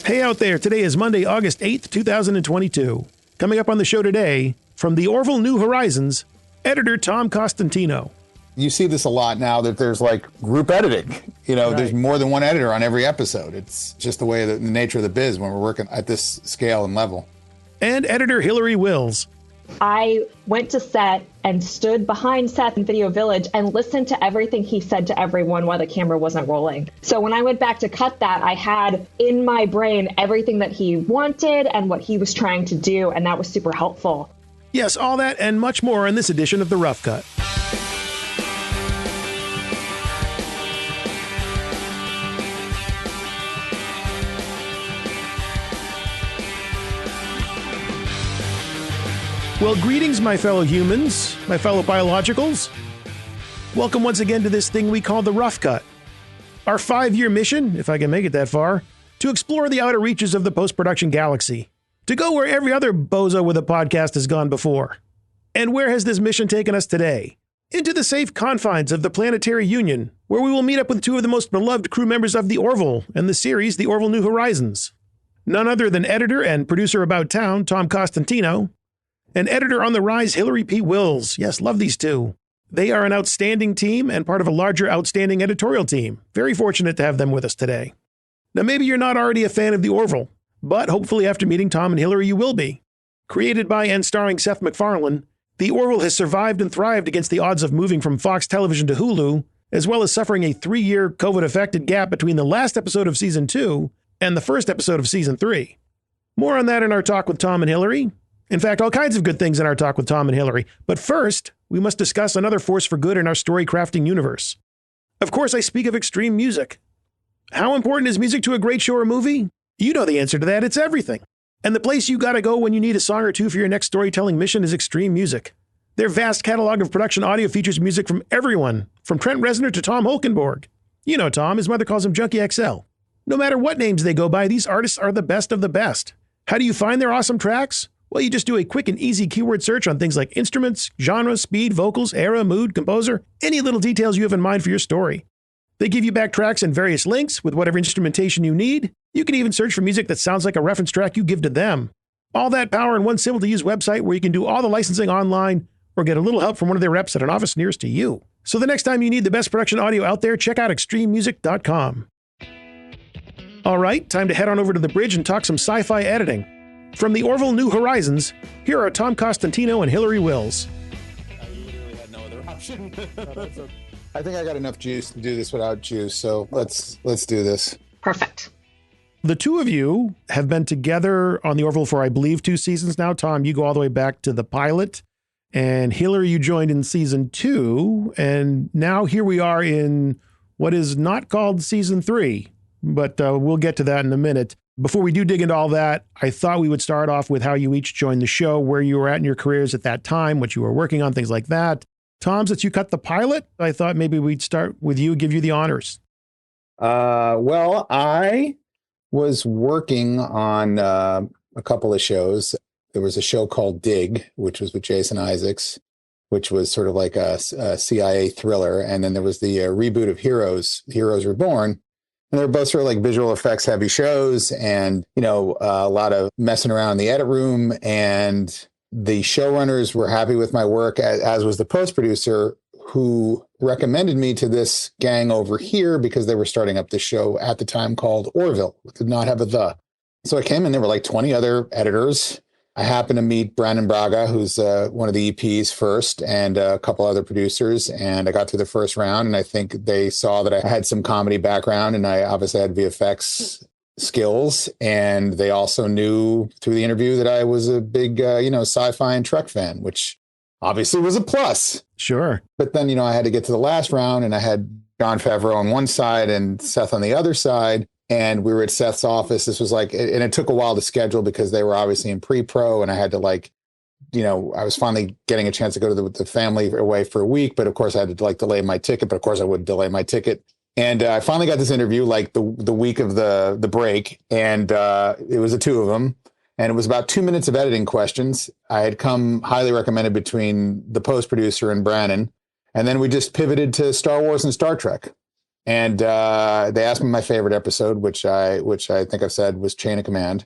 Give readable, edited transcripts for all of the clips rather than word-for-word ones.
Hey out there, today is Monday, August 8th, 2022. Coming up on the show today, from the Orville New Horizons, editor Tom Costantino. You see this a lot now that there's like group editing. Right. There's more than one editor on every episode. It's just the way, the nature of the biz when we're working at this scale and level. And editor Hillary Wills. I went to set and stood behind Seth in Video Village and listened to everything he said to everyone while the camera wasn't rolling. So when I went back to cut that, I had in my brain everything that he wanted and what he was trying to do, and that was super helpful. Yes, all that and much more in this edition of The Rough Cut. Well, greetings, my fellow humans, my fellow biologicals. Welcome once again to this thing we call The Rough Cut. Our 5-year mission, if I can make it that far, to explore the outer reaches of the post-production galaxy, to go where every other bozo with a podcast has gone before. And where has this mission taken us today? Into the safe confines of the Planetary Union, where we will meet up with two of the most beloved crew members of the Orville and the series The Orville New Horizons. None other than editor and producer About Town, Tom Costantino, and editor on the rise, Hillary P. Wills. Yes, love these two. They are an outstanding team and part of a larger outstanding editorial team. Very fortunate to have them with us today. Now, maybe you're not already a fan of the Orville, but hopefully after meeting Tom and Hillary, you will be. Created by and starring Seth Macfarlane, the Orville has survived and thrived against the odds of moving from Fox Television to Hulu, as well as suffering a 3-year COVID-affected gap between the last episode of Season 2 and the first episode of Season 3. More on that in our talk with Tom and Hillary. In fact, all kinds of good things in our talk with Tom and Hillary. But first, we must discuss another force for good in our story crafting universe. Of course, I speak of extreme music. How important is music to a great show or movie? You know the answer to that. It's everything. And the place you gotta go when you need a song or two for your next storytelling mission is Extreme Music. Their vast catalog of production audio features music from everyone, from Trent Reznor to Tom Holkenborg. You know Tom, his mother calls him Junkie XL. No matter what names they go by, these artists are the best of the best. How do you find their awesome tracks? Well, you just do a quick and easy keyword search on things like instruments, genre, speed, vocals, era, mood, composer, any little details you have in mind for your story. They give you back tracks and various links with whatever instrumentation you need. You can even search for music that sounds like a reference track you give to them. All that power in one simple-to-use website where you can do all the licensing online or get a little help from one of their reps at an office nearest to you. So the next time you need the best production audio out there, check out extrememusic.com. All right, time to head on over to the bridge and talk some sci-fi editing. From the Orville New Horizons, here are Tom Costantino and Hillary Wills. I literally had no other option. I think I got enough juice to do this without juice, so let's do this. Perfect. The two of you have been together on the Orville for, I believe, 2 seasons now. Tom, you go all the way back to the pilot, and Hillary, you joined in season 2, and now here we are in what is not called season 3, but we'll get to that in a minute. Before we do dig into all that, I thought we would start off with how you each joined the show, where you were at in your careers at that time, what you were working on, things like that. Tom, since you cut the pilot, I thought maybe we'd start with you, give you the honors. Well, I was working on a couple of shows. There was a show called Dig, which was with Jason Isaacs, which was sort of like a CIA thriller. And then there was the reboot of Heroes, Heroes Reborn. And they're both sort of like visual effects heavy shows and, a lot of messing around in the edit room. And the showrunners were happy with my work, as was the post producer, who recommended me to this gang over here because they were starting up this show at the time called Orville. It did not have a the. So I came in, there were like 20 other editors. I happened to meet Brandon Braga, who's one of the EPs first, and a couple other producers. And I got through the first round, and I think they saw that I had some comedy background, and I obviously had VFX skills. And they also knew through the interview that I was a big, sci-fi and Trek fan, which obviously was a plus. Sure. But then, I had to get to the last round, and I had Jon Favreau on one side and Seth on the other side. And we were at Seth's office. This was like, and it took a while to schedule because they were obviously in pre-pro, and I had to I was finally getting a chance to go to the family away for a week. But of course I had to delay my ticket, but of course I would delay my ticket. And I finally got this interview the week of the break, and it was the two of them. And it was about 2 minutes of editing questions. I had come highly recommended between the post producer and Brannon. And then we just pivoted to Star Wars and Star Trek. And they asked me my favorite episode, which I think I've said was Chain of Command.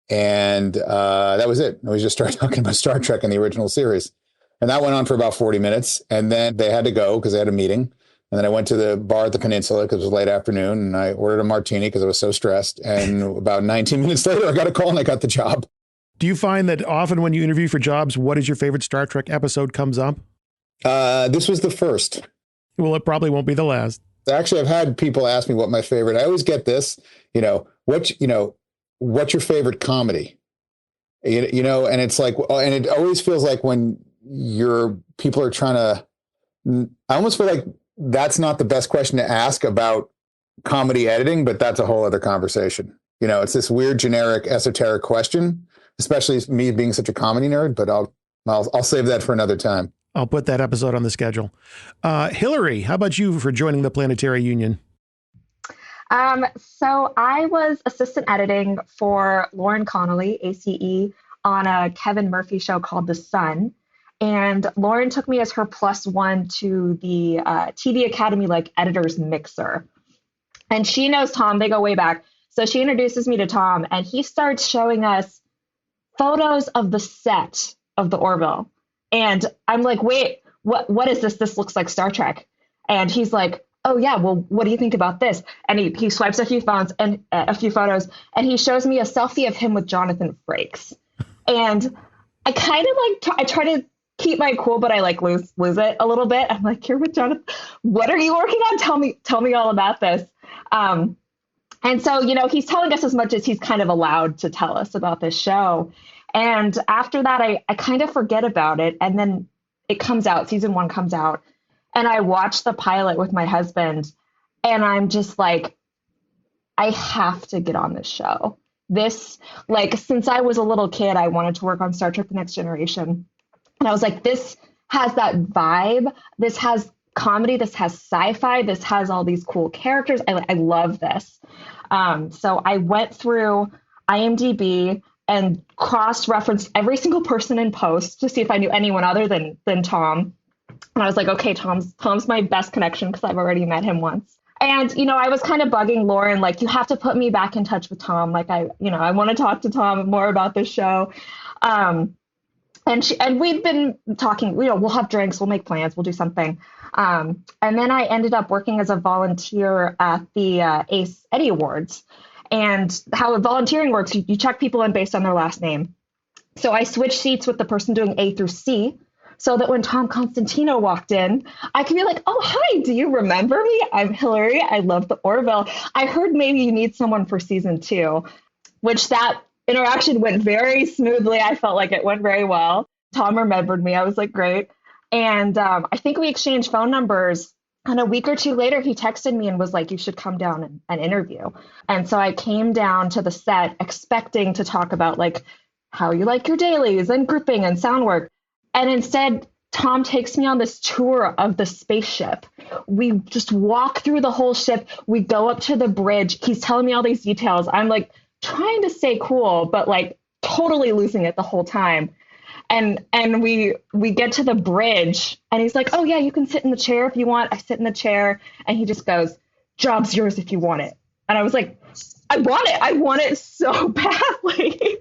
And that was it. We just started talking about Star Trek in the original series. And that went on for about 40 minutes. And then they had to go because they had a meeting. And then I went to the bar at the Peninsula because it was late afternoon. And I ordered a martini because I was so stressed. And about 19 minutes later, I got a call and I got the job. Do you find that often when you interview for jobs, what is your favorite Star Trek episode comes up? This was the first. Well, it probably won't be the last. Actually, I've had people ask me what my favorite. I always get this, what's your favorite comedy? And it's like, and it always feels like when people are trying to, I almost feel like that's not the best question to ask about comedy editing, but that's a whole other conversation. It's this weird, generic, esoteric question, especially me being such a comedy nerd, but I'll save that for another time. I'll put that episode on the schedule. Hillary, how about you for joining the Planetary Union? So I was assistant editing for Lauren Connolly, ACE, on a Kevin Murphy show called The Sun. And Lauren took me as her +1 to the TV Academy, editors mixer. And she knows Tom. They go way back. So she introduces me to Tom, and he starts showing us photos of the set of the Orville. And I'm like, wait, what is this? This looks like Star Trek. And he's like, oh yeah, well, what do you think about this? And he swipes a few photos and he shows me a selfie of him with Jonathan Frakes. And I kind of I try to keep my cool, but I lose it a little bit. I'm like, you're with Jonathan. What are you working on? Tell me all about this. And so, he's telling us as much as he's kind of allowed to tell us about this show. And after that, I kind of forget about it. And then it comes out, season 1 comes out. And I watch the pilot with my husband. And I'm just like, I have to get on this show. This, since I was a little kid, I wanted to work on Star Trek: The Next Generation. And I was like, this has that vibe. This has comedy. This has sci-fi. This has all these cool characters. I love this. So I went through IMDb and cross-referenced every single person in post to see if I knew anyone other than Tom. And I was like, okay, Tom's my best connection because I've already met him once. And, I was kind of bugging Lauren, you have to put me back in touch with Tom. I want to talk to Tom more about this show. And we've been talking, we'll have drinks, we'll make plans, we'll do something. And then I ended up working as a volunteer at the ACE Eddie Awards. And how volunteering works, you check people in based on their last name. So I switched seats with the person doing A through C so that when Tom Costantino walked in, I could be like, oh, hi, do you remember me? I'm Hillary. I love the Orville. I heard maybe you need someone for season 2, which that interaction went very smoothly. I felt like it went very well. Tom remembered me. I was like, great. And I think we exchanged phone numbers. And a week or two later, he texted me and was like, you should come down and interview. And so I came down to the set expecting to talk about how you like your dailies and gripping and sound work. And instead, Tom takes me on this tour of the spaceship. We just walk through the whole ship. We go up to the bridge. He's telling me all these details. I'm trying to stay cool, but totally losing it the whole time. And we get to the bridge and he's like, oh yeah, you can sit in the chair if you want. I sit in the chair and he just goes, job's yours if you want it. And I was like, I want it so badly.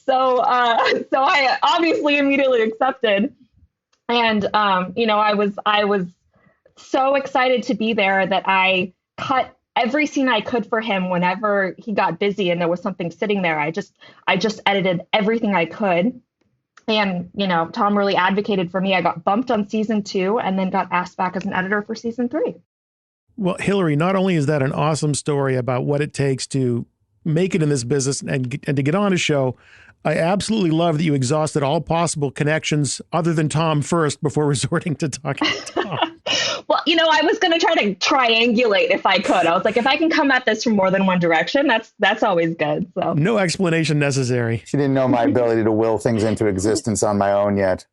So I obviously immediately accepted. And, I was so excited to be there that I cut every scene I could for him whenever he got busy and there was something sitting there. I just edited everything I could. And, Tom really advocated for me. I got bumped on season 2 and then got asked back as an editor for season 3. Well, Hillary, not only is that an awesome story about what it takes to make it in this business and to get on a show, I absolutely love that you exhausted all possible connections other than Tom first before resorting to talking to Tom. Well, I was going to try to triangulate if I could. I was like, if I can come at this from more than one direction, that's always good. So no explanation necessary. She didn't know my ability to will things into existence on my own yet.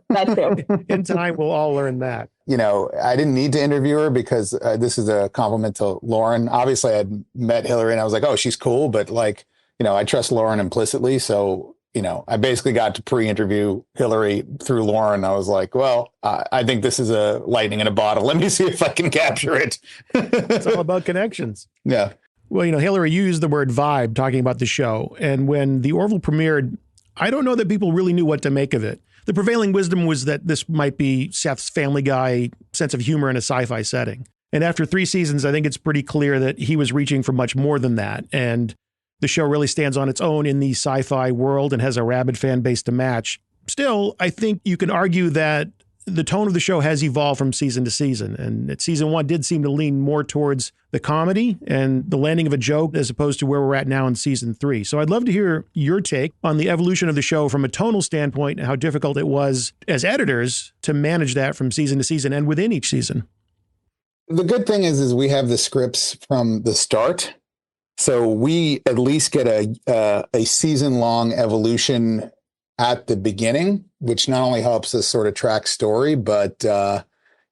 That's it. In time, we'll all learn that. I didn't need to interview her because this is a compliment to Lauren. Obviously, I had met Hillary and I was like, oh, she's cool. But I trust Lauren implicitly. So I basically got to pre-interview Hillary through Lauren. I was like, well, I think this is a lightning in a bottle. Let me see if I can capture it. It's all about connections. Yeah. Well, Hillary used the word vibe talking about the show. And when the Orville premiered, I don't know that people really knew what to make of it. The prevailing wisdom was that this might be Seth's Family Guy sense of humor in a sci-fi setting. And after 3 seasons, I think it's pretty clear that he was reaching for much more than that. And the show really stands on its own in the sci-fi world and has a rabid fan base to match. Still, I think you can argue that the tone of the show has evolved from season to season. And season 1 did seem to lean more towards the comedy and the landing of a joke as opposed to where we're at now in season 3. So I'd love to hear your take on the evolution of the show from a tonal standpoint and how difficult it was as editors to manage that from season to season and within each season. The good thing is we have the scripts from the start. So we at least get a season-long evolution at the beginning, which not only helps us sort of track story, but,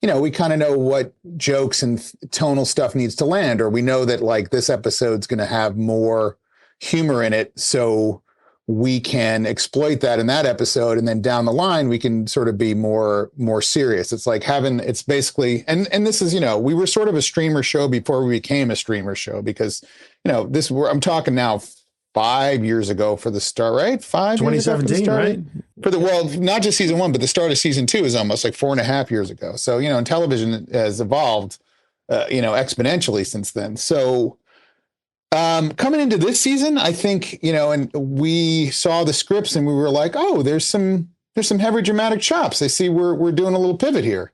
we kind of know what jokes and tonal stuff needs to land, or we know that like this episode's going to have more humor in it. So we can exploit that in that episode. And then down the line, we can sort of be more serious. It's like it's basically, and this is, we were sort of a streamer show before we became a streamer show because, I'm talking now 5 years ago for the start, right? 2017, right? Not just season 1, but the start of season 2 is almost like 4.5 years ago. So, and television has evolved, exponentially since then. So, coming into this season, I think, and we saw the scripts and we were like, oh, there's some heavy dramatic chops. I see we're doing a little pivot here.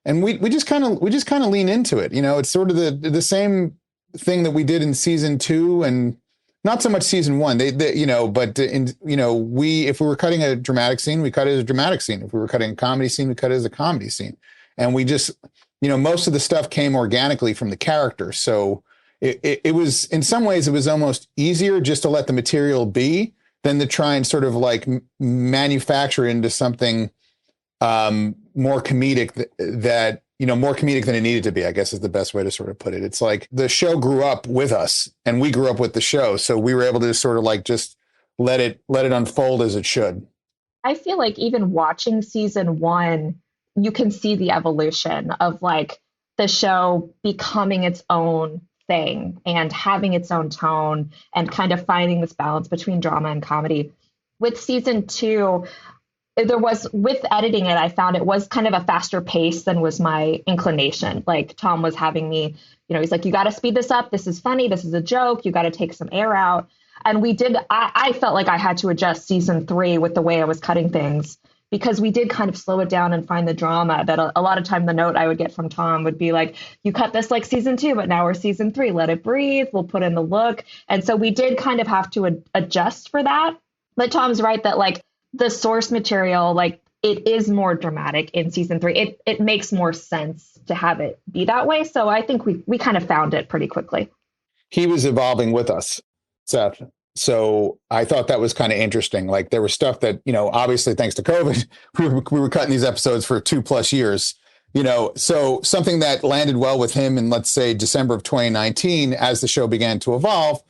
And we just kind of lean into it. It's sort of the same thing that we did in season 2 and not so much season 1. But if we were cutting a dramatic scene, we cut it as a dramatic scene. If we were cutting a comedy scene, we cut it as a comedy scene. And we just, most of the stuff came organically from the character. So it was, in some ways, it was almost easier just to let the material be than to try and sort of like manufacture into something more comedic more comedic than it needed to be, I guess is the best way to sort of put it. It's like the show grew up with us and we grew up with the show. So we were able to sort of like just let it unfold as it should. I feel like even watching season 1, you can see the evolution of like the show becoming its own thing and having its own tone and kind of finding this balance between drama and comedy. With season 2, with editing it, I found it was kind of a faster pace than was my inclination. Like Tom was having me, he's like, you got to speed this up. This is funny. This is a joke. You got to take some air out. And I felt like I had to adjust season 3 with the way I was cutting things because we did kind of slow it down and find the drama that a lot of time the note I would get from Tom would be like, you cut this like season 2, but now we're season 3, let it breathe. We'll put in the look. And so we did kind of have to adjust for that. But Tom's right that like, the source material, like it is more dramatic in season 3. It makes more sense to have it be that way. So I think we kind of found it pretty quickly. He was evolving with us, Seth. So I thought that was kind of interesting. Like there was stuff that, obviously thanks to COVID, we were cutting these episodes for 2+ years, so something that landed well with him in, let's say, December of 2019, as the show began to evolve,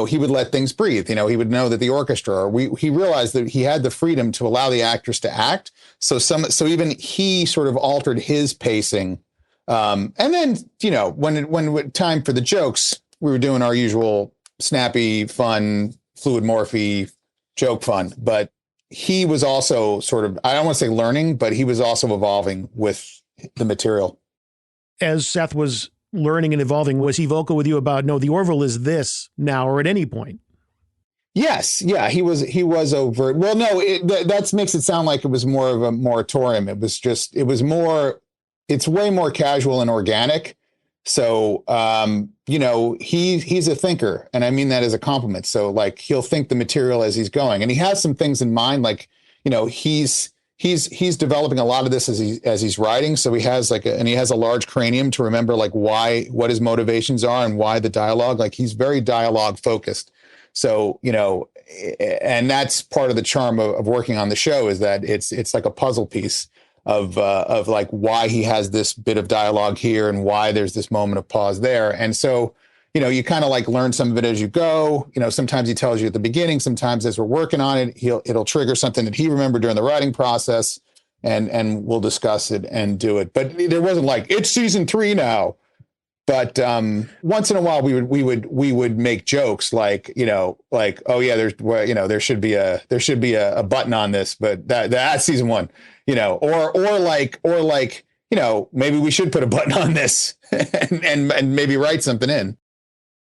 he would let things breathe. He would know that the orchestra, he realized that he had the freedom to allow the actors to act. So even he sort of altered his pacing. And then, when time for the jokes, we were doing our usual snappy, fun, fluid morphe joke fun. But he was also sort of, I don't want to say learning, but he was also evolving with the material. As Seth was learning and evolving, was he vocal with you about, no, the Orville is this now or at any point? Yes. Yeah, he was overt. Well, no, that makes it sound like it was more of a moratorium. It's way more casual and organic. So, he's a thinker, and I mean that as a compliment. So like he'll think the material as he's going, and he has some things in mind, like, he's developing a lot of this as he's writing. So he has he has a large cranium to remember like what his motivations are and why the dialogue, like he's very dialogue focused. So, and that's part of the charm of working on the show is that it's like a puzzle piece of like why he has this bit of dialogue here and why there's this moment of pause there. And so, you kind of like learn some of it as you go. Sometimes he tells you at the beginning, sometimes as we're working on it, it'll trigger something that he remembered during the writing process, and we'll discuss it and do it. But there wasn't like, it's season 3 now. But once in a while we would make jokes like, oh yeah, there should be a button on this, but that's season 1, or like maybe we should put a button on this and maybe write something in.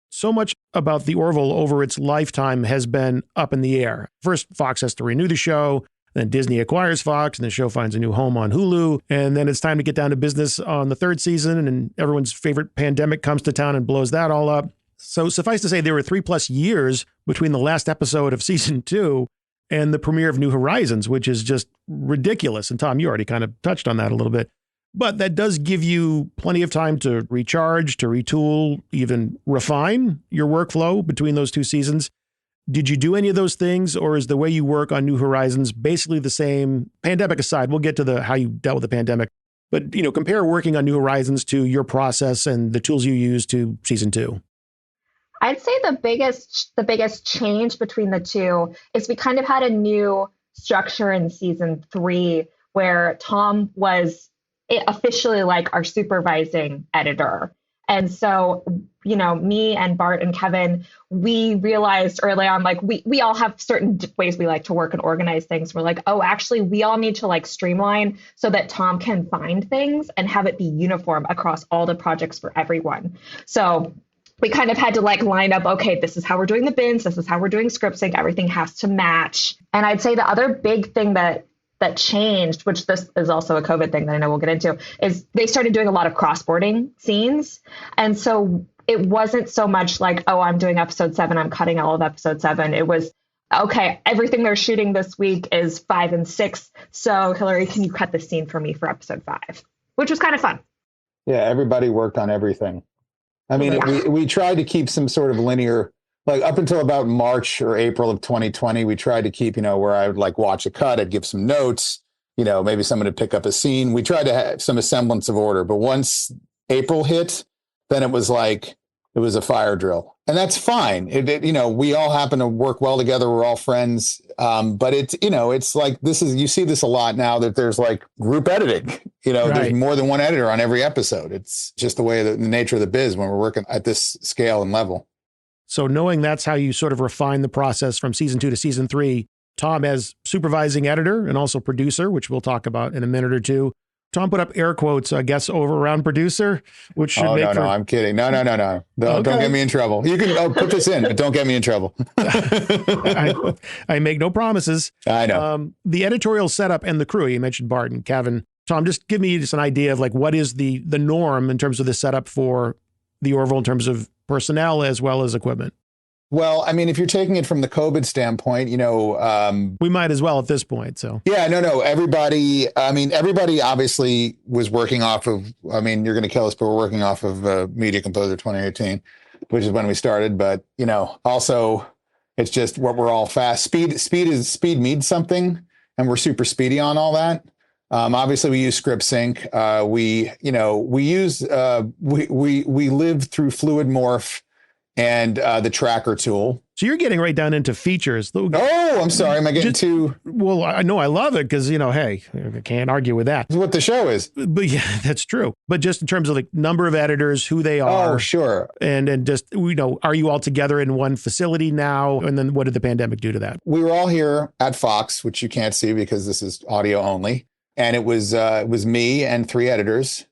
So much about the Orville over its lifetime has been up in the air. First, Fox has to renew the show. Then Disney acquires Fox, and the show finds a new home on Hulu. And then it's time to get down to business on the 3rd season, and everyone's favorite pandemic comes to town and blows that all up. So suffice to say, there were 3+ years between the last episode of season 2 and the premiere of New Horizons, which is just ridiculous. And Tom, you already kind of touched on that a little bit. But that does give you plenty of time to recharge, to retool, even refine your workflow between those 2 seasons. Did you do any of those things, or is the way you work on New Horizons basically the same? Pandemic aside, we'll get to how you dealt with the pandemic. But, compare working on New Horizons to your process and the tools you use to season 2. I'd say the biggest change between the two is we kind of had a new structure in season 3 where Tom was officially like our supervising editor. And so, me and Bart and Kevin, we realized early on, like we all have certain ways we like to work and organize things. We're like, oh, actually, we all need to like streamline so that Tom can find things and have it be uniform across all the projects for everyone. So we kind of had to like line up, okay, this is how we're doing the bins. This is how we're doing script sync. Everything has to match. And I'd say the other big thing that changed, which this is also a COVID thing that I know we'll get into, is they started doing a lot of crossboarding scenes. And so it wasn't so much like, oh, I'm doing episode 7, I'm cutting all of episode 7. It was, okay, everything they're shooting this week is 5 and 6. So Hillary, can you cut this scene for me for episode 5? Which was kind of fun. Yeah, everybody worked on everything. I mean, we tried to keep some sort of linear, like up until about March or April of 2020, we tried to keep, where I would like watch a cut, I'd give some notes, maybe someone would pick up a scene. We tried to have some semblance of order. But once April hit, then it was like, it was a fire drill. And that's fine. We all happen to work well together. We're all friends. But it's like, you see this a lot now that there's like group editing, Right. There's more than one editor on every episode. It's just the way the nature of the biz when we're working at this scale and level. So knowing that's how you sort of refine the process from season 2 to season 3, Tom as supervising editor and also producer, which we'll talk about in a minute or two. Tom put up air quotes, I guess, over around producer, which should make no, I'm kidding. No. Don't get me in trouble. You can put this in, but don't get me in trouble. I make no promises. I know. The editorial setup and the crew, you mentioned Bart and Kevin. Tom, just give me just an idea of like what is the norm in terms of the setup for the Orville in terms of personnel as well as equipment. Well, I mean, if you're taking it from the COVID standpoint, we might as well at this point. So yeah, no. Everybody obviously was working off of, you're going to kill us, but we're working off of Media Composer 2018, which is when we started. But, also it's just what we're all fast. Speed means something, and we're super speedy on all that. Obviously we use script sync. We live through Fluid Morph and the tracker tool. So you're getting right down into features. Oh, I'm sorry. Am I getting too? Well, I know I love it because, hey, I can't argue with that. That's what the show is. But yeah, that's true. But just in terms of like number of editors, who they are. Oh, sure. And just, are you all together in one facility now? And then what did the pandemic do to that? We were all here at Fox, which you can't see because this is audio only. And it was me and 3 editors,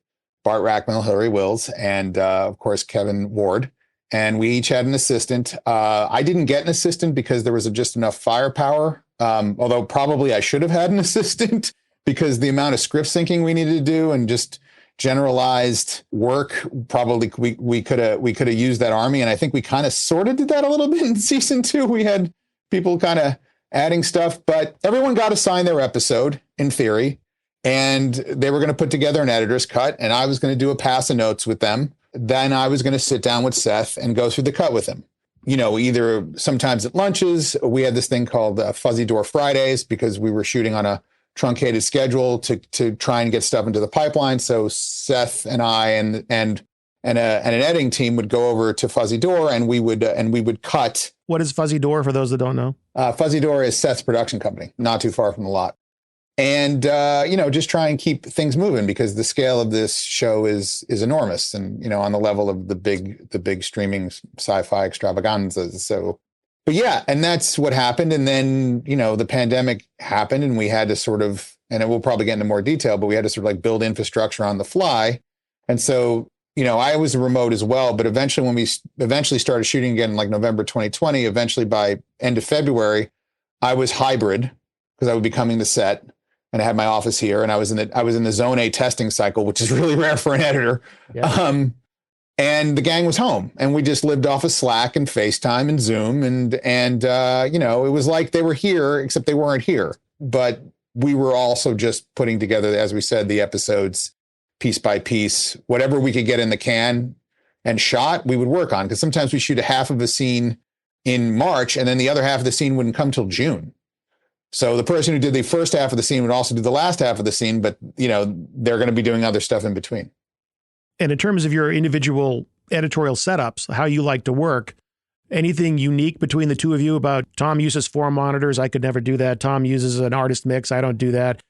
Bart Rackmill, Hillary Wills, and of course, Kevin Ward. And we each had an assistant. I didn't get an assistant because there was just enough firepower, although probably I should have had an assistant because the amount of script syncing we needed to do and just generalized work, probably we could have used that army. And I think we kind of sort of did that a little bit in season 2. We had people kind of adding stuff, but everyone got assigned their episode in theory. And they were going to put together an editor's cut, and I was going to do a pass of notes with them. Then I was going to sit down with Seth and go through the cut with him. Either sometimes at lunches, we had this thing called Fuzzy Door Fridays because we were shooting on a truncated schedule to try and get stuff into the pipeline. So Seth and I and and an editing team would go over to Fuzzy Door, and we would cut. What is Fuzzy Door for those that don't know? Fuzzy Door is Seth's production company, not too far from the lot. And, just try and keep things moving because the scale of this show is enormous and, on the level of the big streaming sci-fi extravaganzas. So, but yeah, and that's what happened. And then, the pandemic happened and we had to sort of, and we'll probably get into more detail, but we had to sort of like build infrastructure on the fly. And so, I was remote as well, but eventually when we eventually started shooting again in like November 2020, eventually by end of February, I was hybrid because I would be coming to set. And I had my office here, and I was in the Zone A testing cycle, which is really rare for an editor. Yeah. And the gang was home, and we just lived off of Slack and FaceTime and Zoom, and it was like they were here, except they weren't here. But we were also just putting together, as we said, the episodes piece by piece, whatever we could get in the can and shot, we would work on. Because sometimes we shoot a half of a scene in March, and then the other half of the scene wouldn't come till June. So the person who did the first half of the scene would also do the last half of the scene, but, they're going to be doing other stuff in between. And in terms of your individual editorial setups, how you like to work, anything unique between the two of you about Tom uses 4 monitors? I could never do that. Tom uses an artist mix. I don't do that.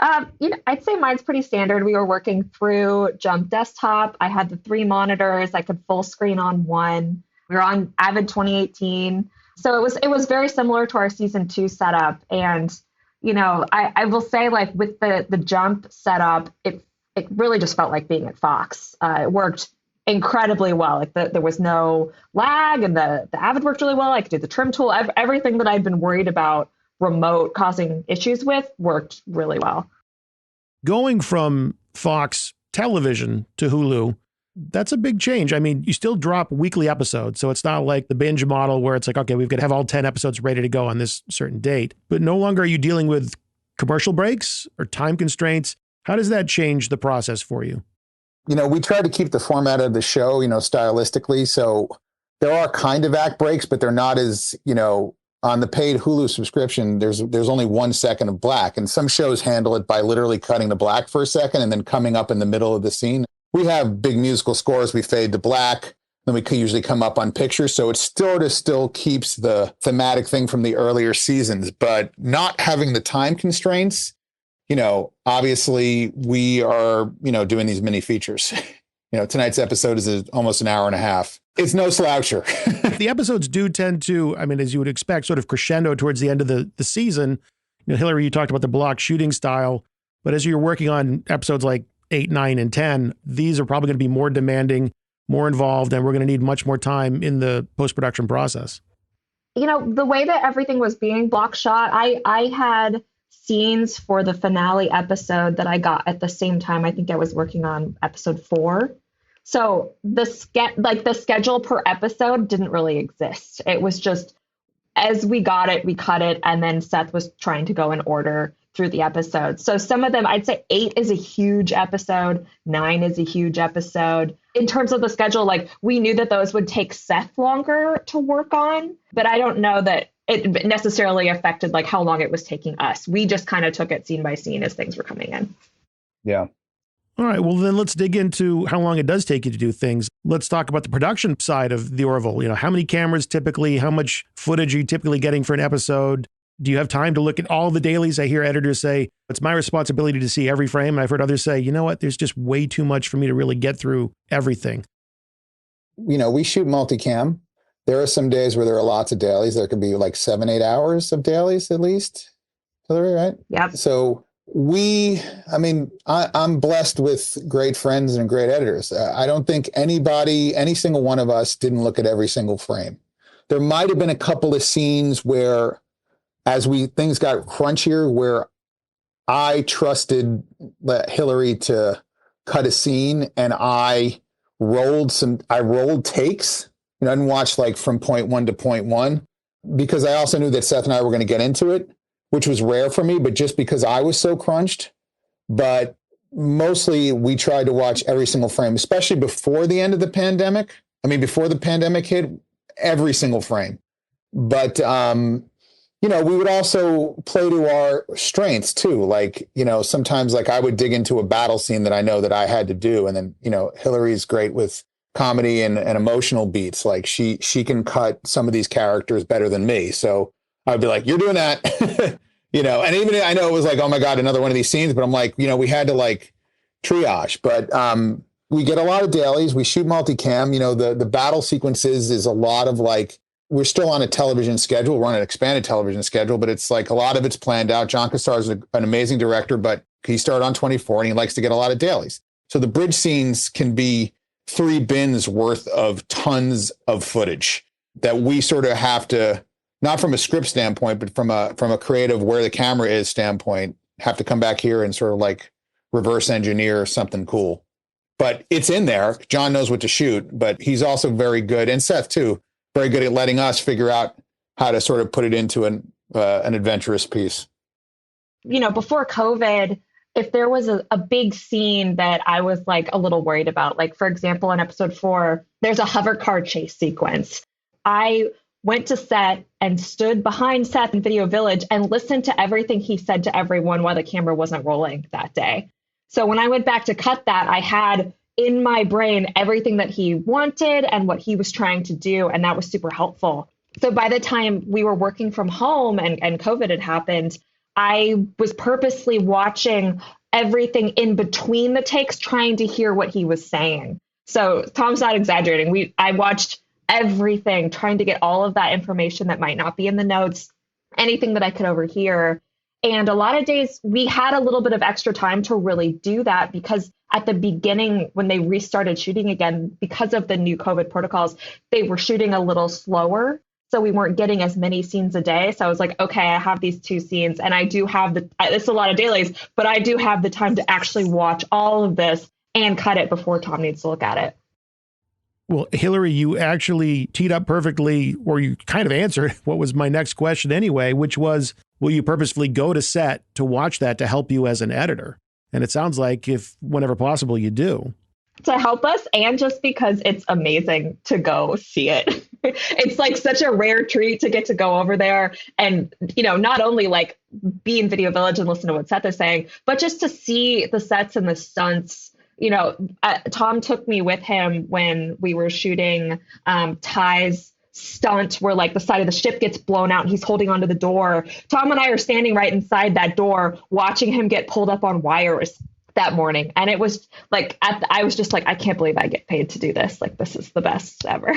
I'd say mine's pretty standard. We were working through Jump Desktop. I had the 3 monitors. I could full screen on one. We were on Avid 2018. So it was very similar to our season 2 setup. And, I will say, like, with the Jump setup, it really just felt like being at Fox. It worked incredibly well. Like there was no lag, and the Avid worked really well. I could do the trim tool. Everything that I'd been worried about remote causing issues with worked really well. Going from Fox television to Hulu, that's a big change. I mean, you still drop weekly episodes, so it's not like the binge model where it's like, okay, we've got to have all 10 episodes ready to go on this certain date. But no longer are you dealing with commercial breaks or time constraints. How does that change the process for you? We try to keep the format of the show, stylistically. So there are kind of act breaks, but they're not as, on the paid Hulu subscription, there's only 1 second of black. And some shows handle it by literally cutting the black for a second and then coming up in the middle of the scene. We have big musical scores. We fade to black. Then we can usually come up on pictures. So it still keeps the thematic thing from the earlier seasons, but not having the time constraints. Obviously we are, doing these mini features. Tonight's episode is almost an hour and a half. It's no sloucher. The episodes do tend to, as you would expect, sort of crescendo towards the end of the season. Hillary, you talked about the block shooting style, but as you're working on episodes like 8, 9, and 10, these are probably going to be more demanding, more involved, and we're going to need much more time in the post-production process. The way that everything was being block shot, I had scenes for the finale episode that I got at the same time. I think I was working on episode 4. So the schedule per episode didn't really exist. It was just, as we got it, we cut it, and then Seth was trying to go in order through the episodes. So some of them, I'd say 8 is a huge episode, 9 is a huge episode. In terms of the schedule, we knew that those would take Seth longer to work on, but I don't know that it necessarily affected how long it was taking us. We just kind of took it scene by scene as things were coming in. Yeah. All right, well, then let's dig into how long it does take you to do things. Let's talk about the production side of the Orville. How many cameras typically, how much footage are you typically getting for an episode? Do you have time to look at all the dailies? I hear editors say, it's my responsibility to see every frame. And I've heard others say, you know what, there's just way too much for me to really get through everything. We shoot multicam. There are some days where there are lots of dailies. There could be 7, 8 hours of dailies at least. Hillary, right? Yep. So I'm blessed with great friends and great editors. I don't think any single one of us didn't look at every single frame. There might have been a couple of scenes where, things got crunchier, where I trusted Hillary to cut a scene and I rolled takes. I didn't watch from point 1 to point 1 because I also knew that Seth and I were going to get into it, which was rare for me, but just because I was so crunched. But mostly we tried to watch every single frame, especially before the end of the pandemic. Before the pandemic hit, every single frame. But, we would also play to our strengths too. Sometimes I would dig into a battle scene that I know that I had to do. And then, Hillary's great with comedy and emotional beats. Like she can cut some of these characters better than me. So I'd be like, you're doing that, and even I know it was like, oh my God, another one of these scenes, but I'm like, we had to like triage, but we get a lot of dailies. We shoot multicam, the battle sequences is a lot of like, we're still on a television schedule. We're on an expanded television schedule, but it's like a lot of it's planned out. John Cassar is an amazing director, but he started on 24 and he likes to get a lot of dailies. So the bridge scenes can be 3 bins worth of tons of footage that we sort of have to, not from a script standpoint, but from a creative where the camera is standpoint, have to come back here and sort of like reverse engineer something cool. But it's in there. John knows what to shoot, but he's also very good, and Seth too, very good at letting us figure out how to sort of put it into an adventurous piece. Before COVID, if there was a big scene that I was like a little worried about, like for example, in episode 4, there's a hover car chase sequence. I went to set and stood behind Seth in Video Village and listened to everything he said to everyone while the camera wasn't rolling that day. So when I went back to cut that, I had in my brain everything that he wanted and what he was trying to do. And that was super helpful. So by the time we were working from home and COVID had happened, I was purposely watching everything in between the takes, trying to hear what he was saying. So Tom's not exaggerating. I watched everything, trying to get all of that information that might not be in the notes, anything that I could overhear. And a lot of days we had a little bit of extra time to really do that, because at the beginning, when they restarted shooting again, because of the new COVID protocols, they were shooting a little slower. So we weren't getting as many scenes a day. So I was like, okay, I have these 2 scenes and I do have it's a lot of dailies, but I do have the time to actually watch all of this and cut it before Tom needs to look at it. Well, Hillary, you actually teed up perfectly, or you kind of answered what was my next question anyway, which was, will you purposefully go to set to watch that to help you as an editor? And it sounds like whenever possible, you do. To help us, and just because it's amazing to go see it. It's like such a rare treat to get to go over there and, not only like be in Video Village and listen to what Seth is saying, but just to see the sets and the stunts. Tom took me with him when we were shooting Ty's stunt where like the side of the ship gets blown out and he's holding onto the door. Tom and I are standing right inside that door watching him get pulled up on wires that morning. And it was like, I was just like, I can't believe I get paid to do this. Like, this is the best ever.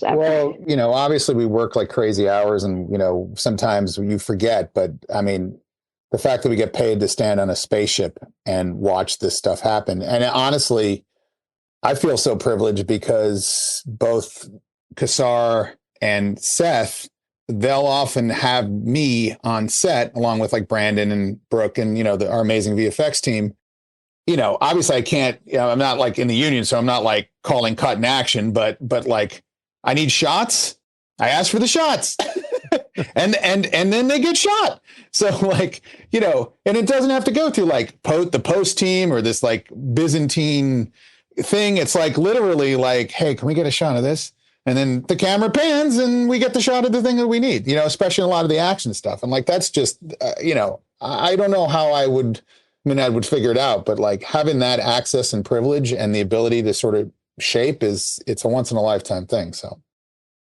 Well, obviously we work like crazy hours and, sometimes you forget, but I mean, the fact that we get paid to stand on a spaceship and watch this stuff happen. And honestly, I feel so privileged because both Cassar and Seth, they'll often have me on set along with like Brandon and Brooke and, our amazing VFX team. Obviously I can't, I'm not like in the union, so I'm not like calling cut in action, but like I need shots. I ask for the shots and then they get shot. So like, and it doesn't have to go through like the post team or this like Byzantine thing. It's like literally like, hey, can we get a shot of this? And then the camera pans and we get the shot of the thing that we need, especially in a lot of the action stuff. And like, that's just, I don't know how I would figure it out, but like having that access and privilege and the ability to sort of shape it's a once in a lifetime thing. So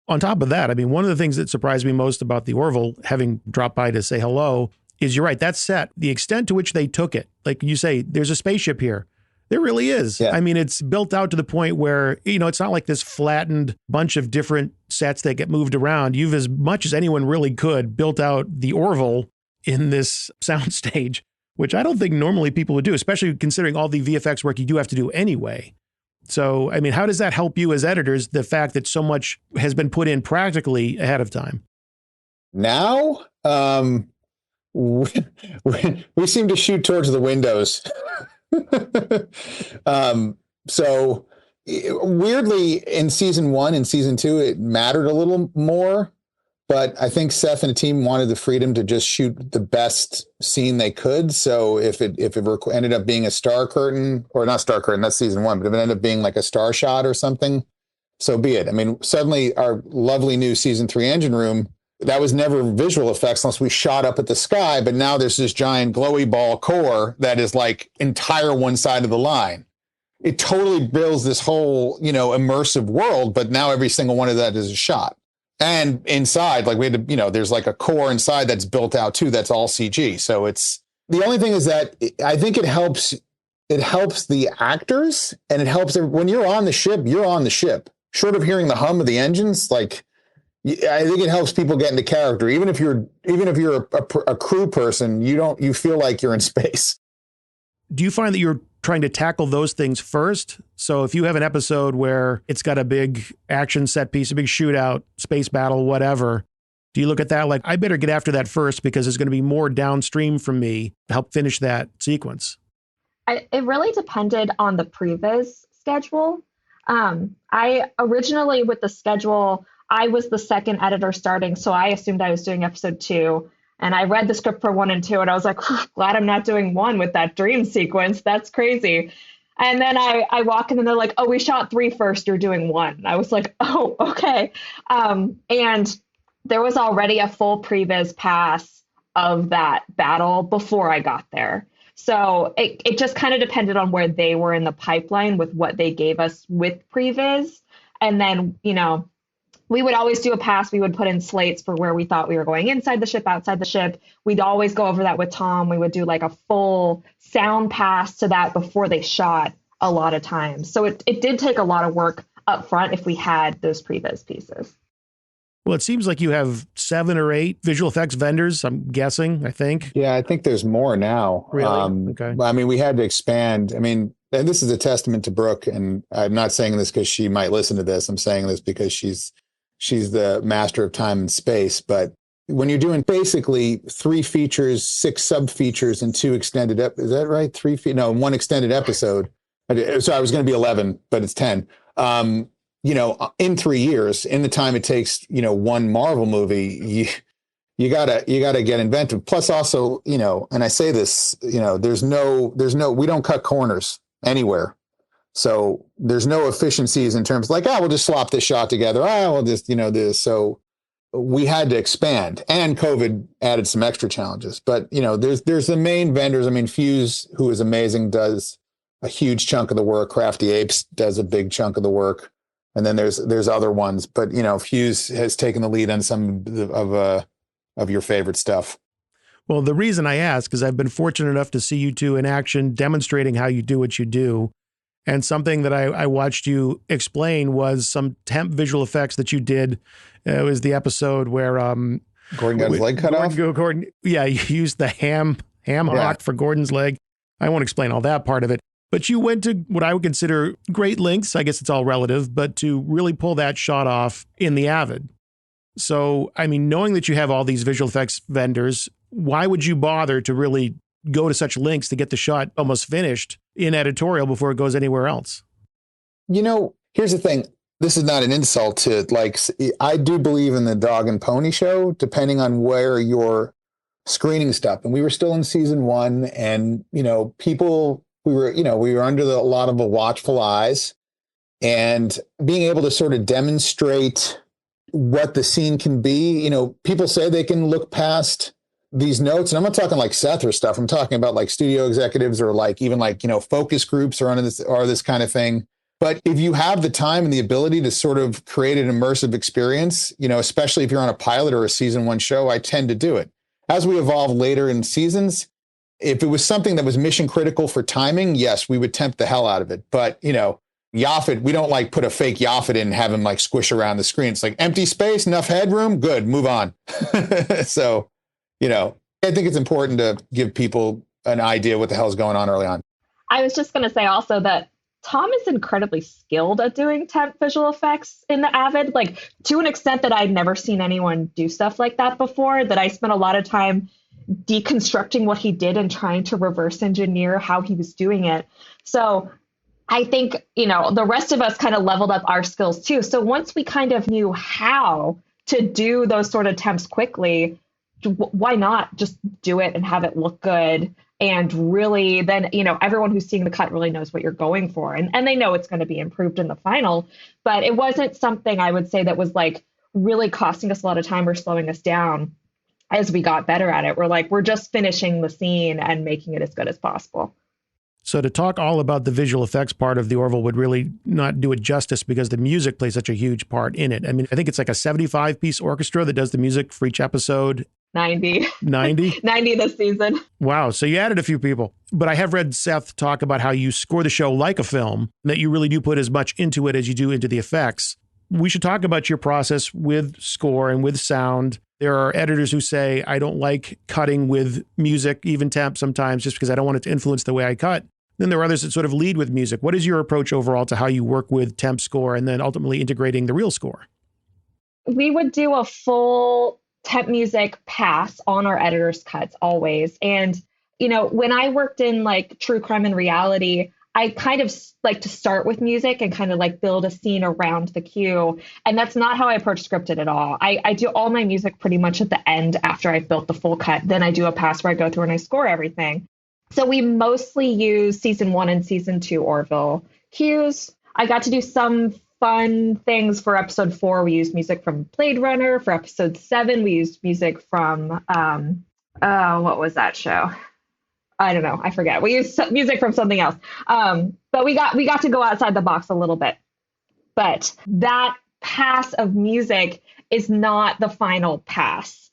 on top of that, I mean, one of the things that surprised me most about the Orville, having dropped by to say hello, is you're right. That set, the extent to which they took it, like you say, there's a spaceship here. There really is. Yeah. I mean, it's built out to the point where, it's not like this flattened bunch of different sets that get moved around. You've, as much as anyone really could, built out the Orville in this soundstage, which I don't think normally people would do, especially considering all the VFX work you do have to do anyway. So, I mean, how does that help you as editors, the fact that so much has been put in practically ahead of time? Now, we seem to shoot towards the windows. So weirdly, in season 1 and season 2, it mattered a little more. But I think Seth and the team wanted the freedom to just shoot the best scene they could. So if it ended up being a star curtain, or not star curtain, that's season 1, but if it ended up being like a star shot or something, so be it. I mean, suddenly our lovely new season 3 engine room, that was never visual effects unless we shot up at the sky. But now there's this giant glowy ball core that is like entire one side of the line. it totally builds this whole, immersive world. But now every single one of that is a shot. And inside, like we had to, there's like a core inside that's built out too. That's all CG. So it's, the only thing is that I think it helps the actors, and it helps when you're on the ship, you're on the ship. Short of hearing the hum of the engines, like, I think it helps people get into character. Even if you're a crew person, you feel like you're in space. Do you find that you're trying to tackle those things first? So if you have an episode where it's got a big action set piece, a big shootout, space battle, whatever, do you look at that like, I better get after that first because there's going to be more downstream from me to help finish that sequence? It really depended on the previs schedule. I originally, with the schedule, I was the second editor starting, so I assumed I was doing episode 2. And I read the script for 1 and 2, and I was like, glad I'm not doing 1 with that dream sequence. That's crazy. And then I walk in and they're like, oh, we shot 3 first. You're doing 1. I was like, oh, okay. And there was already a full previs pass of that battle before I got there. So it just kind of depended on where they were in the pipeline with what they gave us with previs. And then, we would always do a pass. We would put in slates for where we thought we were going inside the ship, outside the ship. We'd always go over that with Tom. We would do like a full sound pass to that before they shot a lot of times. So it did take a lot of work up front if we had those previs pieces. Well, it seems like you have 7 or 8 visual effects vendors, I'm guessing, I think. Yeah, I think there's more now. Really? Okay. I mean, we had to expand. I mean, and this is a testament to Brooke, and I'm not saying this because she might listen to this. I'm saying this because she's the master of time and space. But when you're doing basically 3 features, 6 sub features, and 2 extended, is that right? 1 extended episode. So I was going to be 11, but it's 10. In 3 years, in the time it takes, 1 Marvel movie, you gotta get inventive. Plus also, and I say this, we don't cut corners anywhere. So there's no efficiencies in terms like, we'll just swap this shot together. We'll just, this. So we had to expand, and COVID added some extra challenges. But, there's the main vendors. I mean, Fuse, who is amazing, does a huge chunk of the work. Crafty Apes does a big chunk of the work. And then there's other ones. But, Fuse has taken the lead on some of your favorite stuff. Well, the reason I ask is I've been fortunate enough to see you two in action demonstrating how you do what you do. And something that I watched you explain was some temp visual effects that you did. It was the episode where Gordon got his leg cut off. Gordon, yeah, you used the ham hock for Gordon's leg. I won't explain all that part of it. But you went to what I would consider great lengths, I guess it's all relative, but to really pull that shot off in the Avid. So, I mean, knowing that you have all these visual effects vendors, why would you bother to really go to such lengths to get the shot almost finished in editorial before it goes anywhere else? Here's the thing. This is not an insult to, I do believe in the dog and pony show, depending on where you're screening stuff. And we were still in season 1, and, people, we were under a lot of watchful eyes, and being able to sort of demonstrate what the scene can be. People say they can look past these notes, and I'm not talking like Seth or stuff. I'm talking about like studio executives or even focus groups or this kind of thing. But if you have the time and the ability to sort of create an immersive experience, especially if you're on a pilot or a season 1 show, I tend to do it. As we evolve later in seasons, if it was something that was mission critical for timing, yes, we would tempt the hell out of it. But, Yaphet, we don't put a fake Yaphet in and have him squish around the screen. It's like empty space, enough headroom. Good. Move on. So, I think it's important to give people an idea what the hell's going on early on. I was just going to say also that Tom is incredibly skilled at doing temp visual effects in the Avid, to an extent that I'd never seen anyone do stuff like that before, that I spent a lot of time deconstructing what he did and trying to reverse engineer how he was doing it. So I think, the rest of us kind of leveled up our skills too. So once we kind of knew how to do those sort of temps quickly, why not just do it and have it look good? And really then, everyone who's seeing the cut really knows what you're going for. And they know it's going to be improved in the final. But it wasn't something I would say that was really costing us a lot of time or slowing us down as we got better at it. We're just finishing the scene and making it as good as possible. So to talk all about the visual effects part of the Orville would really not do it justice because the music plays such a huge part in it. I mean, I think it's like a 75-piece orchestra that does the music for each episode. 90. 90? 90 this season. Wow. So you added a few people. But I have read Seth talk about how you score the show like a film, that you really do put as much into it as you do into the effects. We should talk about your process with score and with sound. There are editors who say, I don't like cutting with music, even temp sometimes, just because I don't want it to influence the way I cut. Then there are others that sort of lead with music. What is your approach overall to how you work with temp score and then ultimately integrating the real score? We would do a full temp music pass on our editor's cuts always. And, you know, when I worked in like true crime and reality, I kind of like to start with music and kind of like build a scene around the cue. And that's not how I approach scripted at all. I do all my music pretty much at the end after I've built the full cut. Then I do a pass where I go through and I score everything. So we mostly use season 1 and season 2 Orville cues. I got to do some fun things for episode 4. We used music from Blade Runner. For episode 7, we used music from, what was that show? I don't know. I forget. We used music from something else. But we got to go outside the box a little bit. But that pass of music is not the final pass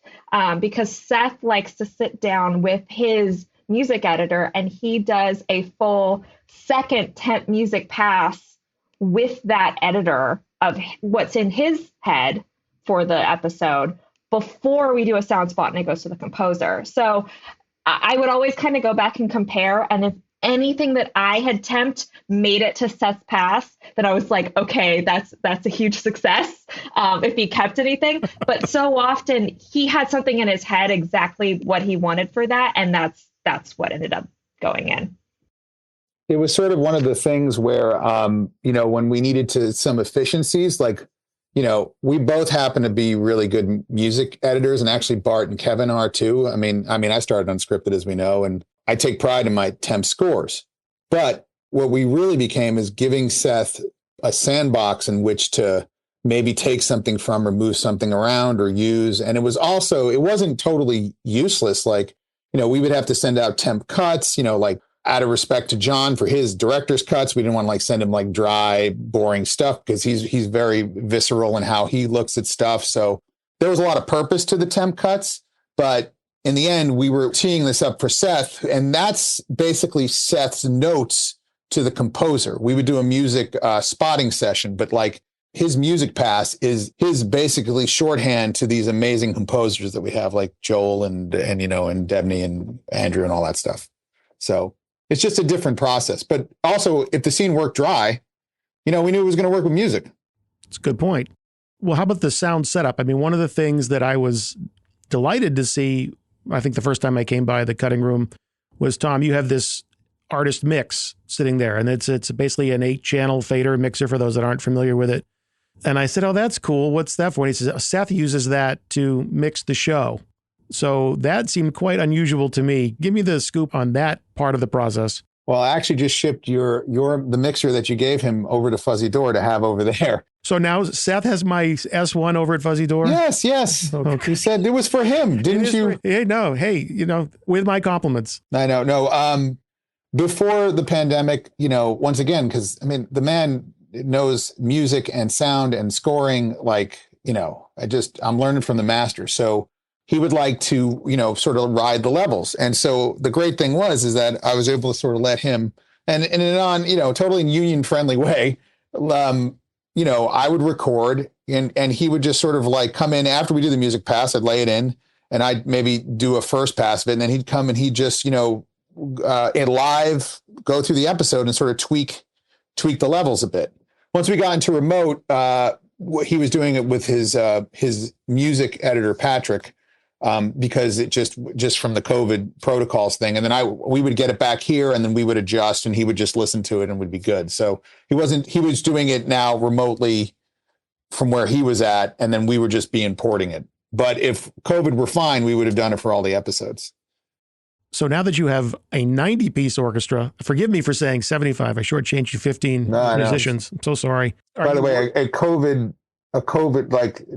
because Seth likes to sit down with his music editor and he does a full second temp music pass with that editor of what's in his head for the episode before we do a sound spot and it goes to the composer. So I would always kind of go back and compare. And if anything that I had temped made it to Seth's pass, then I was like, okay, that's a huge success if he kept anything. But so often he had something in his head exactly what he wanted for that. And that's what ended up going in. It was sort of one of the things where, when we needed some efficiencies, like, we both happen to be really good music editors, and actually Bart and Kevin are too. I mean, I started unscripted, as we know, and I take pride in my temp scores. But what we really became is giving Seth a sandbox in which to maybe take something from or move something around or use. And it wasn't totally useless. Like, we would have to send out temp cuts, like out of respect to John for his director's cuts. We didn't want to send him dry, boring stuff because he's very visceral in how he looks at stuff. So there was a lot of purpose to the temp cuts. But in the end, we were teeing this up for Seth. And that's basically Seth's notes to the composer. We would do a music spotting session, but his music pass is his basically shorthand to these amazing composers that we have, like Joel and Debney and Andrew and all that stuff. So it's just a different process. But also, if the scene worked dry, we knew it was going to work with music. That's a good point. Well, how about the sound setup? I mean, one of the things that I was delighted to see, I think the first time I came by the cutting room, was, Tom, you have this artist mix sitting there. And it's basically an 8-channel fader mixer for those that aren't familiar with it. And I said, oh, that's cool. What's that for? And he says, Seth uses that to mix the show. So that seemed quite unusual to me. Give me the scoop on that part of the process. Well, I actually just shipped the mixer that you gave him over to Fuzzy Door to have over there. So now Seth has my S1 over at Fuzzy Door? Yes. Okay. He said it was for him, didn't you? With my compliments. I know. No, before the pandemic, once again, because the man knows music and sound and scoring, I'm learning from the master. So he would like to, sort of ride the levels. And so the great thing is that I was able to sort of let him, and in a totally union friendly way, I would record and he would just sort of come in after we do the music pass. I'd lay it in and I'd maybe do a first pass of it. And then he'd come and he'd just, in live go through the episode and sort of tweak the levels a bit. Once we got into remote, he was doing it with his music editor, Patrick, because it just from the COVID protocols thing. And then we would get it back here and then we would adjust and he would just listen to it and would be good. So he was doing it now remotely from where he was at. And then we would just be importing it. But if COVID were fine, we would have done it for all the episodes. So now that you have a 90-piece orchestra, forgive me for saying 75. I shortchanged you 15 musicians. I'm so sorry. By the way, a COVID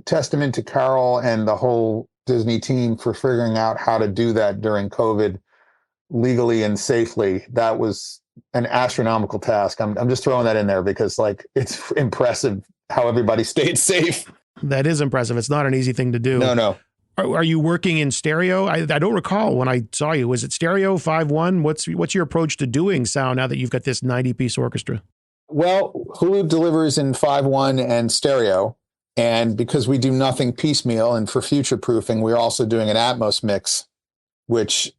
testament to Carol and the whole Disney team for figuring out how to do that during COVID legally and safely. That was an astronomical task. I'm just throwing that in there because like it's impressive how everybody stayed safe. That is impressive. It's not an easy thing to do. No. Are you working in stereo? I don't recall when I saw you. Was it stereo 5.1? What's your approach to doing sound now that you've got this 90-piece orchestra? Well, Hulu delivers in 5.1 and stereo. And because we do nothing piecemeal and for future proofing, we're also doing an Atmos mix, which,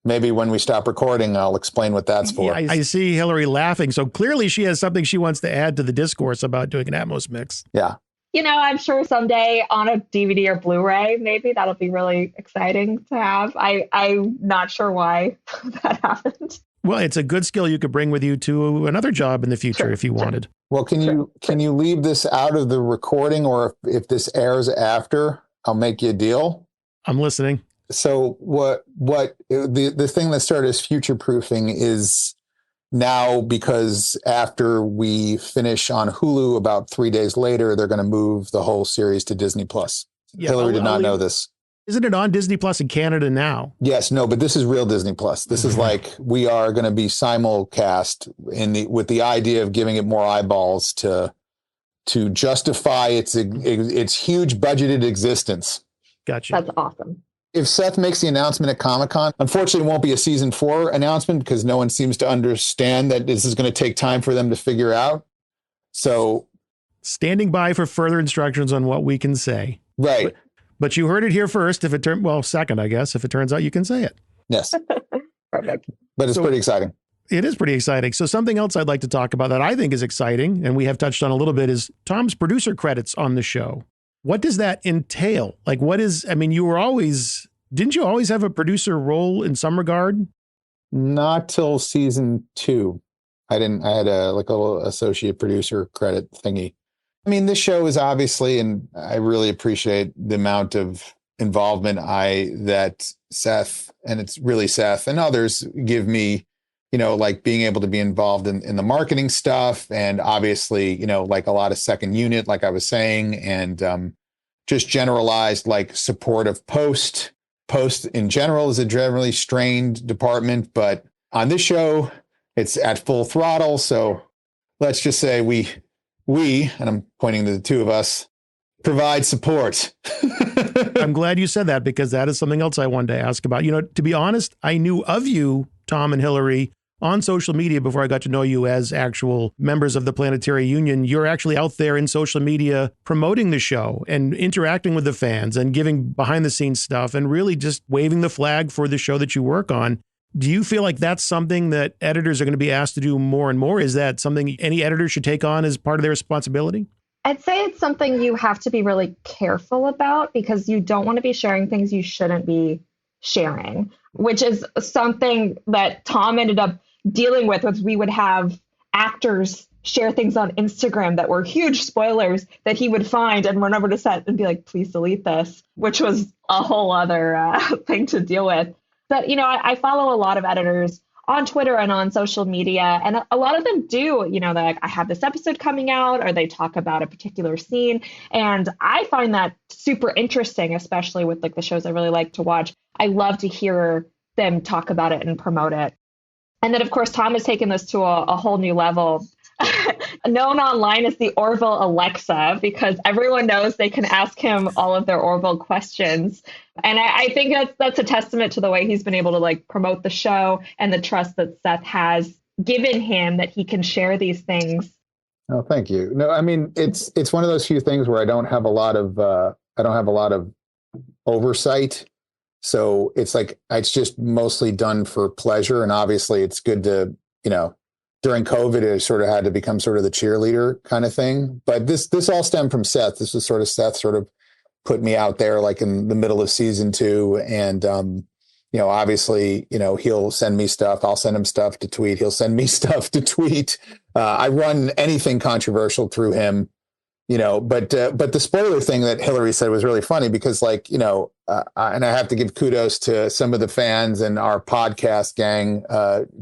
maybe when we stop recording, I'll explain what that's for. Yeah, I see Hillary laughing. So clearly she has something she wants to add to the discourse about doing an Atmos mix. Yeah. I'm sure someday on a DVD or Blu-ray, maybe that'll be really exciting to have. I'm not sure why that happened. Well, it's a good skill you could bring with you to another job in the future if you wanted. Well, can you leave this out of the recording, or if this airs after, I'll make you a deal? I'm listening. So what the thing that started as future proofing is now, because after we finish on Hulu, about 3 days later, they're going to move the whole series to Disney Plus. Yeah, Hillary did not know this. Isn't it on Disney Plus in Canada now? Yes, no, but this is real Disney Plus. This is like we are going to be simulcast with the idea of giving it more eyeballs to justify its huge budgeted existence. Gotcha. That's awesome. If Seth makes the announcement at Comic-Con, unfortunately, it won't be a season 4 announcement because no one seems to understand that this is going to take time for them to figure out. So, standing by for further instructions on what we can say. Right. But you heard it here first. Second, I guess, if it turns out you can say it. Yes. Perfect. But it's pretty exciting. It is pretty exciting. So something else I'd like to talk about that I think is exciting, and we have touched on a little bit, is Tom's producer credits on the show. What does that entail? Like, didn't you always have a producer role in some regard? Not till season 2. I had a little associate producer credit thingy. I mean, this show is obviously, and I really appreciate the amount of involvement that Seth, and it's really Seth and others, give me, like being able to be involved in the marketing stuff, and obviously, like a lot of second unit, like I was saying, and just generalized like support of post in general is a generally strained department, but on this show it's at full throttle. So let's just say we, and I'm pointing to the two of us, provide support. I'm glad you said that, because that is something else I wanted to ask about. To be honest, I knew of you, Tom and Hillary, on social media before I got to know you as actual members of the Planetary Union. You're actually out there in social media promoting the show and interacting with the fans and giving behind the scenes stuff and really just waving the flag for the show that you work on. Do you feel like that's something that editors are going to be asked to do more and more? Is that something any editor should take on as part of their responsibility? I'd say it's something you have to be really careful about, because you don't want to be sharing things you shouldn't be sharing, which is something that Tom ended up dealing with. We would have actors share things on Instagram that were huge spoilers that he would find and run over to set and be like, please delete this, which was a whole other thing to deal with. But, I follow a lot of editors on Twitter and on social media, and a lot of them do, they're like, I have this episode coming out, or they talk about a particular scene. And I find that super interesting, especially with like the shows I really like to watch. I love to hear them talk about it and promote it. And then, of course, Tom has taken this to a whole new level. Known online as the Orville Alexa, because everyone knows they can ask him all of their Orville questions. And I think that's a testament to the way he's been able to like promote the show and the trust that Seth has given him that he can share these things. Oh, thank you. No, I mean, it's one of those few things where I don't have a lot of oversight. So it's like, it's just mostly done for pleasure. And obviously it's good to, during COVID, it sort of had to become sort of the cheerleader kind of thing. But this all stemmed from Seth. This was sort of Seth sort of put me out there like in the middle of season 2. And, obviously, he'll send me stuff. I'll send him stuff to tweet. He'll send me stuff to tweet. I run anything controversial through him, but the spoiler thing that Hillary said was really funny, because and I have to give kudos to some of the fans and our podcast gang,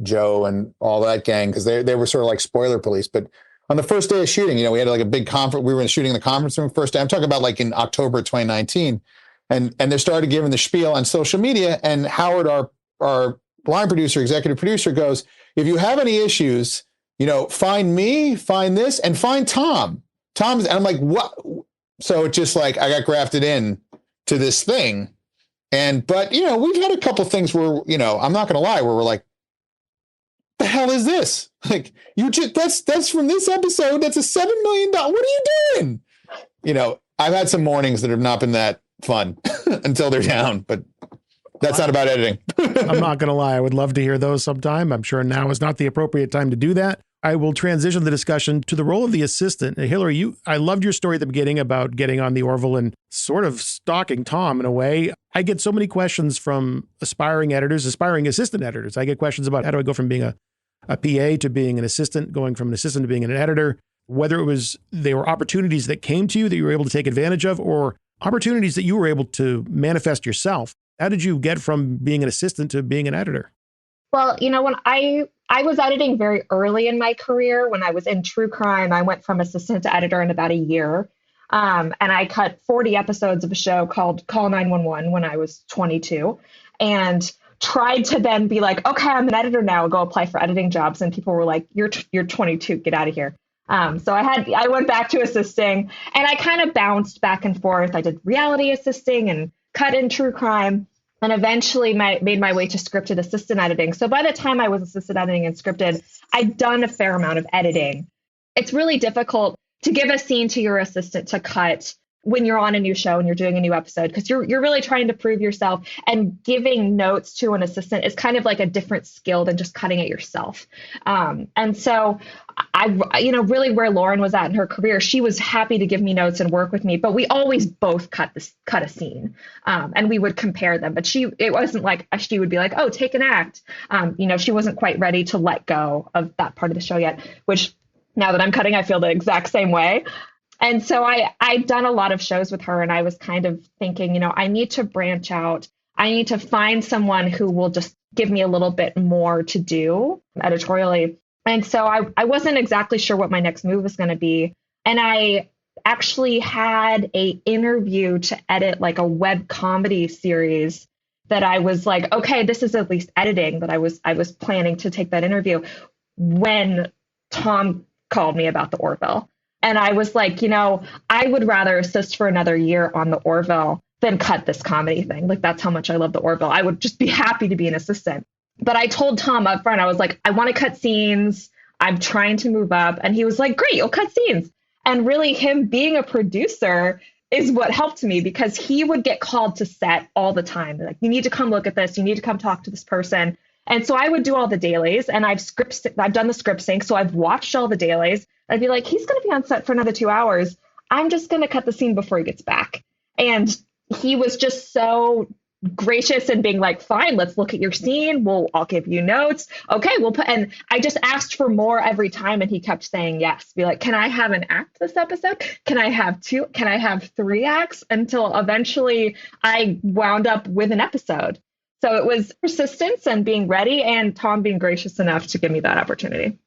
Joe and all that gang, because they were sort of like spoiler police. But on the first day of shooting, we had like a big conference. We were shooting in the conference room first day. I'm talking about like in October 2019. And they started giving the spiel on social media. And Howard, our line producer, executive producer, goes, if you have any issues, find me, find this, and find Tom. And I'm like, what? So it's just like I got grafted in to this thing. But we've had a couple things where, I'm not going to lie, where we're like, the hell is this? Like, that's from this episode. That's a $7 million. What are you doing? I've had some mornings that have not been that fun until they're down, but that's not about editing. I'm not going to lie. I would love to hear those sometime. I'm sure now is not the appropriate time to do that. I will transition the discussion to the role of the assistant. Hillary, I loved your story at the beginning about getting on the Orville and sort of stalking Tom in a way. I get so many questions from aspiring editors, aspiring assistant editors. I get questions about how do I go from being a PA to being an assistant, going from an assistant to being an editor, whether they were opportunities that came to you that you were able to take advantage of or opportunities that you were able to manifest yourself. How did you get from being an assistant to being an editor? Well, when I was editing very early in my career, when I was in true crime, I went from assistant to editor in about a year. And I cut 40 episodes of a show called Call 911 when I was 22 and tried to then be like, okay, I'm an editor now, go apply for editing jobs. And people were like, you're 22, get out of here. So I went back to assisting and I kind of bounced back and forth. I did reality assisting and cut in true crime. And eventually made my way to scripted assistant editing. So by the time I was assistant editing and scripted, I'd done a fair amount of editing. It's really difficult to give a scene to your assistant to cut when you're on a new show and you're doing a new episode, because you're really trying to prove yourself, and giving notes to an assistant is kind of like a different skill than just cutting it yourself. And so really where Lauren was at in her career, she was happy to give me notes and work with me, but we always both cut a scene, and we would compare them. But it wasn't like she would be like, oh, take an act. She wasn't quite ready to let go of that part of the show yet, which now that I'm cutting, I feel the exact same way. And so I'd done a lot of shows with her, and I was kind of thinking, I need to branch out. I need to find someone who will just give me a little bit more to do editorially. And so I wasn't exactly sure what my next move was going to be. And I actually had an interview to edit like a web comedy series that I was like, okay, this is at least editing, but I was planning to take that interview when Tom called me about the Orville. And I was like, I would rather assist for another year on the Orville than cut this comedy thing. Like, that's how much I love the Orville. I would just be happy to be an assistant. But I told Tom up front, I was like, I want to cut scenes. I'm trying to move up. And he was like, great, you'll cut scenes. And really him being a producer is what helped me, because he would get called to set all the time. Like, you need to come look at this. You need to come talk to this person. And so I would do all the dailies, and I've done the script sync. So I've watched all the dailies. I'd be like, he's going to be on set for another 2 hours. I'm just going to cut the scene before he gets back. And he was just so gracious and being like, fine, let's look at your scene. I'll give you notes. Okay, and I just asked for more every time. And he kept saying yes. Be like, can I have an act this episode? Can I have 2? Can I have 3 acts? Until eventually I wound up with an episode. So it was persistence and being ready, and Tom being gracious enough to give me that opportunity.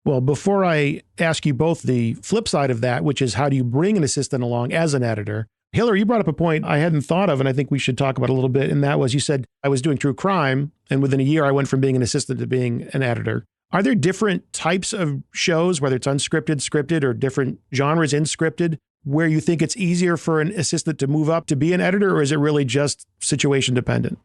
Well, before I ask you both the flip side of that, which is how do you bring an assistant along as an editor? Hillary, you brought up a point I hadn't thought of, and I think we should talk about a little bit. And that was, you said, I was doing true crime, and within a year, I went from being an assistant to being an editor. Are there different types of shows, whether it's unscripted, scripted, or different genres in scripted, where you think it's easier for an assistant to move up to be an editor, or is it really just situation dependent?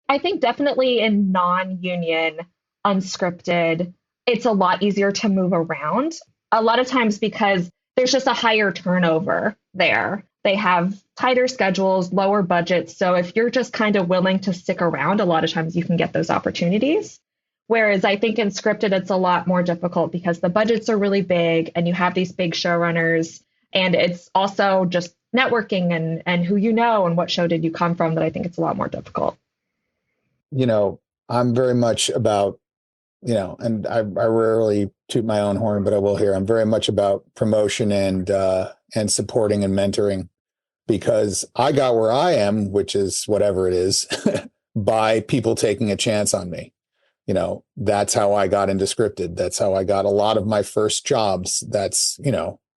I think definitely in non-union, unscripted, it's a lot easier to move around. A lot of times because there's just a higher turnover there. They have tighter schedules, lower budgets. So if you're just kind of willing to stick around, a lot of times you can get those opportunities. Whereas I think in scripted, it's a lot more difficult because the budgets are really big and you have these big showrunners. And it's also just networking and who you know and what show did you come from that I think it's a lot more difficult. I'm very much about, and I rarely toot my own horn, but I will here. I'm very much about promotion and supporting and mentoring, because I got where I am, which is whatever it is, by people taking a chance on me. That's how I got into scripted. That's how I got a lot of my first jobs. That's,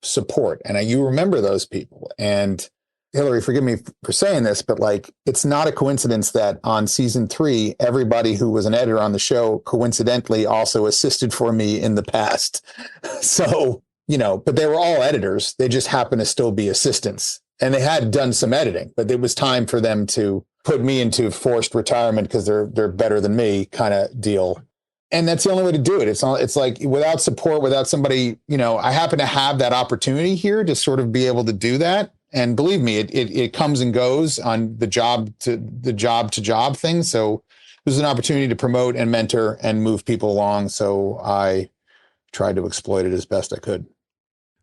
support. And you remember those people. And Hillary, forgive me for saying this, but like, it's not a coincidence that on season 3, everybody who was an editor on the show coincidentally also assisted for me in the past. So, but they were all editors. They just happen to still be assistants, and they had done some editing, but it was time for them to put me into forced retirement because they're better than me kind of deal. And that's the only way to do it. It's like without support, without somebody, I happen to have that opportunity here to sort of be able to do that. And believe me, it comes and goes on the job to job thing. So there's an opportunity to promote and mentor and move people along. So I tried to exploit it as best I could.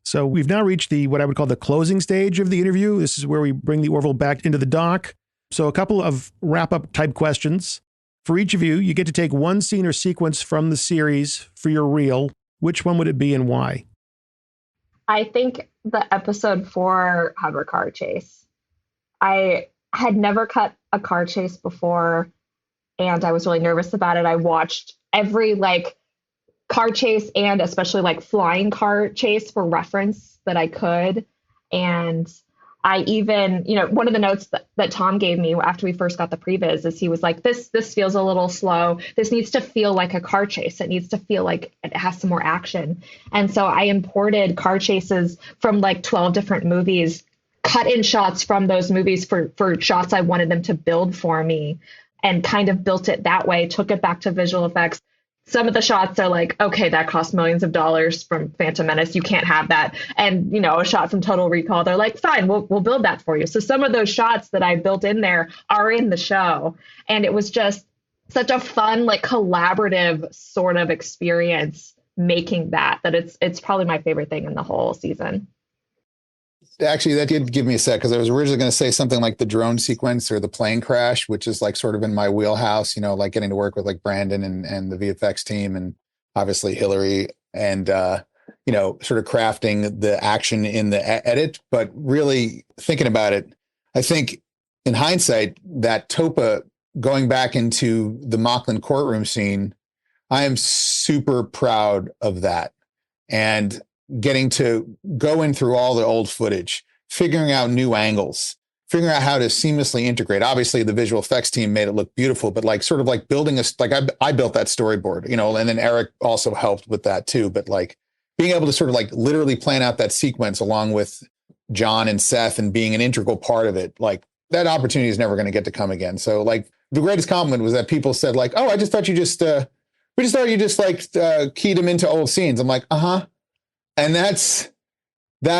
So we've now reached what I would call the closing stage of the interview. This is where we bring the Orville back into the dock. So a couple of wrap-up type questions. For each of you, you get to take one scene or sequence from the series for your reel. Which one would it be and why? I think the episode 4 hover car chase. I had never cut a car chase before, and I was really nervous about it. I watched every car chase and especially flying car chase for reference that I could. And I even, one of the notes that Tom gave me after we first got the previs is he was like, this feels a little slow. This needs to feel like a car chase. It needs to feel like it has some more action. And so I imported car chases from 12 different movies, cut in shots from those movies for shots I wanted them to build for me, and kind of built it that way, took it back to visual effects. Some of the shots are like, okay, that cost millions of dollars from Phantom Menace. You can't have that. And, a shot from Total Recall, they're like, fine, we'll build that for you. So some of those shots that I built in there are in the show. And it was just such a fun, collaborative sort of experience making that it's probably my favorite thing in the whole season. Actually, that did give me a sec, because I was originally going to say something like the drone sequence or the plane crash, which is sort of in my wheelhouse, getting to work with Brandon and the VFX team, and obviously Hillary, and, sort of crafting the action in the edit. But really thinking about it, I think in hindsight, that Topa going back into the Mocklin courtroom scene, I am super proud of that. And getting to go in through all the old footage, figuring out new angles, figuring out how to seamlessly integrate. Obviously, the visual effects team made it look beautiful, but building I built that storyboard, and then Eric also helped with that too. But being able to sort of literally plan out that sequence along with John and Seth and being an integral part of it, that opportunity is never going to get to come again. So the greatest compliment was that people said oh, I just thought you just, we just thought you just keyed them into old scenes. I'm like, uh-huh. And that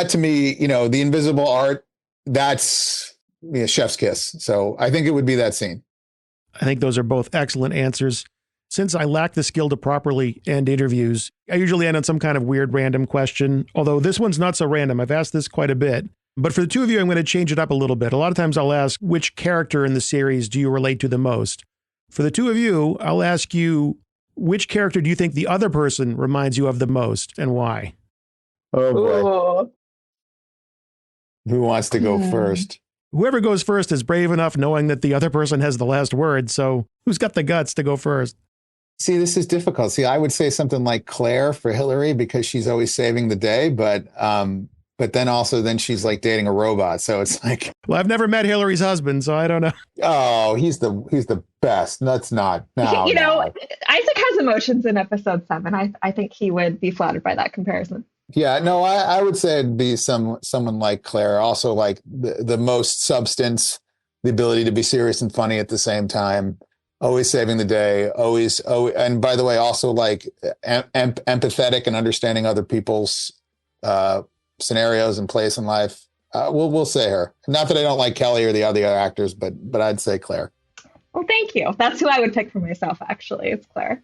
to me, the invisible art, that's chef's kiss. So I think it would be that scene. I think those are both excellent answers. Since I lack the skill to properly end interviews, I usually end on some kind of weird random question, although this one's not so random. I've asked this quite a bit. But for the two of you, I'm going to change it up a little bit. A lot of times I'll ask, which character in the series do you relate to the most? For the two of you, I'll ask you, which character do you think the other person reminds you of the most, and why? Oh, boy. Who wants to go first? Whoever goes first is brave enough knowing that the other person has the last word. So who's got the guts to go first? See, this is difficult. See, I would say something like Claire for Hillary because she's always saving the day. But then she's dating a robot. So it's well, I've never met Hillary's husband, so I don't know. Oh, he's the best. That's not. No, Isaac has emotions in episode 7. I think he would be flattered by that comparison. Yeah, no, I would say it'd be someone like Claire, also the most substance, the ability to be serious and funny at the same time, always saving the day, and by the way, also empathetic and understanding other people's scenarios and place in life. We'll say her. Not that I don't like Kelly or the other actors, but I'd say Claire. Well, thank you. That's who I would pick for myself. Actually, it's Claire.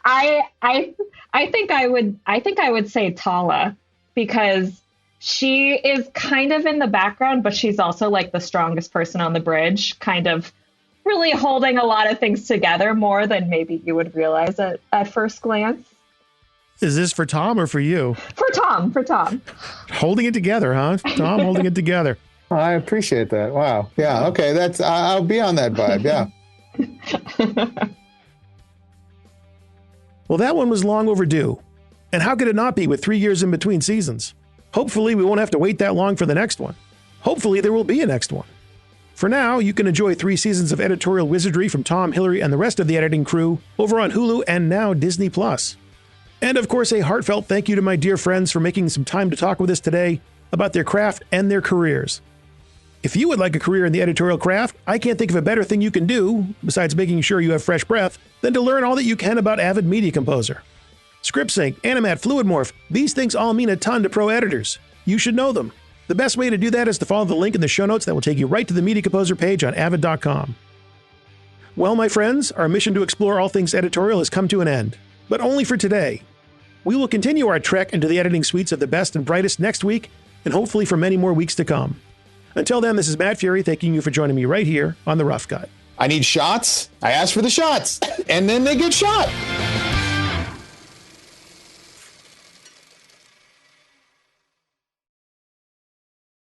I think I would say Tala, because she is kind of in the background, but she's also the strongest person on the bridge, kind of really holding a lot of things together more than maybe you would realize at first glance. Is this for Tom or for you? For Tom. Holding it together, huh? Tom holding it together. I appreciate that. Wow. Yeah. Okay. I'll be on that vibe. Yeah. Well, that one was long overdue. And how could it not be with 3 years in between seasons? Hopefully we won't have to wait that long for the next one. Hopefully there will be a next one. For now, you can enjoy 3 seasons of editorial wizardry from Tom, Hillary, and the rest of the editing crew over on Hulu and now Disney+. And of course, a heartfelt thank you to my dear friends for making some time to talk with us today about their craft and their careers. If you would like a career in the editorial craft, I can't think of a better thing you can do, besides making sure you have fresh breath, than to learn all that you can about Avid Media Composer. Script Sync, Animat, Fluid Morph, these things all mean a ton to pro editors. You should know them. The best way to do that is to follow the link in the show notes that will take you right to the Media Composer page on avid.com. Well, my friends, our mission to explore all things editorial has come to an end, but only for today. We will continue our trek into the editing suites of the best and brightest next week, and hopefully for many more weeks to come. Until then, this is Matt Fury thanking you for joining me right here on The Rough Cut. I need shots. I asked for the shots, and then they get shot.